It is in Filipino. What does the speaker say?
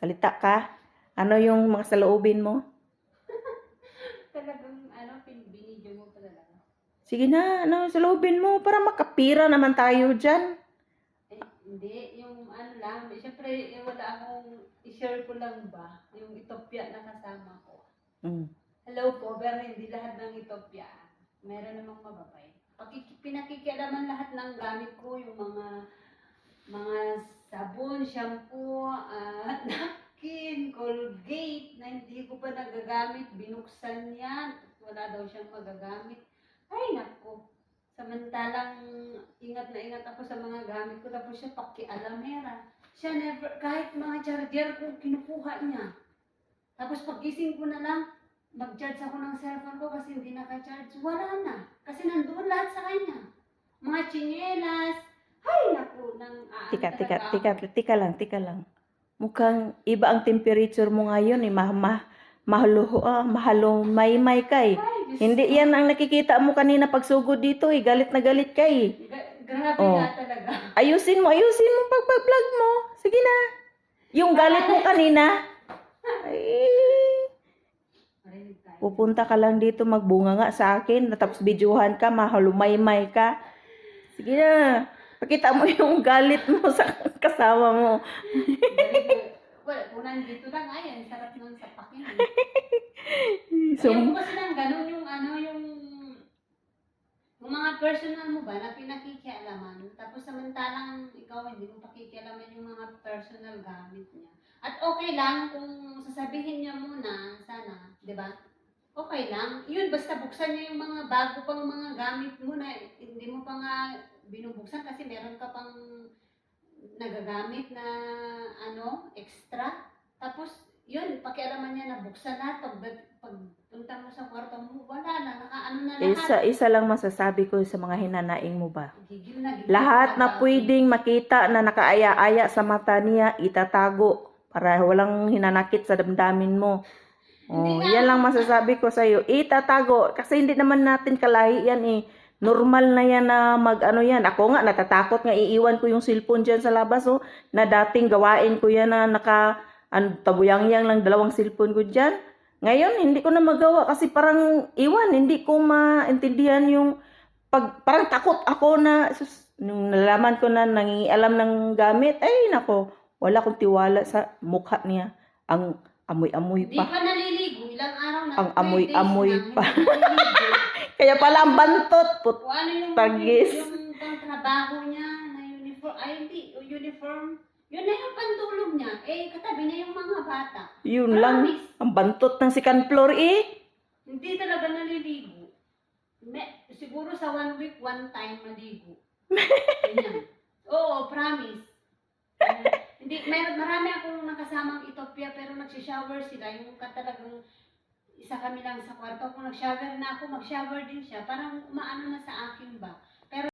Salita ka. Ano yung mga saloobin mo? Talagang, binidyo mo pa talaga. Sige na, ano saloobin mo para makapira naman tayo dyan. Hindi, yung lang, syempre, wala akong, i-share ko lang ba, yung Ethiopia na kasama ko. Mm. Hello po, pero hindi lahat ng Ethiopia. Meron namang mababay. Pinakikialaman lahat ng gamit ko, yung mga sabon, shampoo, napkin, Colgate, na hindi ko pa nagagamit, binuksan yan, wala daw siyang magagamit. Ay, naku. Samantalang ingat na ingat ako sa mga gamit ko, tapos siya pakialamera. Siya never, kahit mga charger ko, kinukuha niya. Tapos pagising ko na lang, mag-charge ako ng cellphone ko kasi hindi naka-charge. Wala na. Kasi nandoon lahat sa kanya. Mga tsinelas. Ay, naku, Tika lang. Mukhang iba ang temperature mo ngayon eh. Mahalo may ka eh. Hindi yan ang nakikita mo kanina pagsugod dito eh. Galit na galit ka eh. Grabe Oh. nga talaga. Ayusin mo pag-vlog mo. Sige na. Yung galit mo kanina. Ay, pupunta ka lang dito magbunga nga sa akin. Tapos videohan ka, mahalumay ka. Sige na. Pakita mo yung galit mo sa kasama mo. Well, kung nandito lang, ayan, sarap nun sa pakin. So, Ayaw ko kasi lang ganun yung yung mga personal mo ba na pinakikialaman, tapos samantalang ikaw hindi mo pakikialaman yung mga personal gamit niya. At okay lang kung sasabihin niya muna, sana, di ba? Okay lang. Yun, basta buksan niya yung mga bago pang mga gamit mo na hindi mo pa nga binubuksan kasi meron ka pang nagagamit na extra. Tapos, yun, pakialaman niya na buksan lahat. Pag punta mo sa kwarto mo, wala na, nakaano na lahat. isa lang masasabi ko sa mga hinanaing mo ba? Gigil na gigil. Lahat na pwedeng makita na nakaaya-aya sa mata niya, itatago para walang hinanakit sa damdamin mo. Oh, yan lang masasabi ko sa iyo. Itatago kasi hindi naman natin kalahi yan eh. Normal na yan na yan. Ako nga natatakot nga iiwan ko yung cellphone diyan sa labas oh. Na dating gawain ko yan na tabuyang-yang lang 2 cellphone ko diyan. Ngayon hindi ko na magawa kasi parang iwan, hindi ko maintindihan yung parang takot ako na nung nalaman ko na nangingialam ng gamit, ay nako, wala akong tiwala sa mukha niya. Ang amoy-amoy Di pa. pa naliligo, ilang araw na. Ang amoy-amoy pa. Kaya pala ang bantot. O ano yung Tagis. yung pang-trabaho niya na uniform, ay hindi, uniform. Yun na yung pantulog niya. Eh, katabi niya yung mga bata. Yun lang. Ang bantot ng second floor eh. Hindi talaga naliligo. Siguro sa 1 week, 1 time maligo. Ganyan. Oo, promise. Hindi, marami akong nakasamang Ethiopia pero nagsishower sila. Yung talagang isa kami lang sa kwarto. Kung nag-shower na ako, mag-shower din siya. Parang umaano na sa akin ba.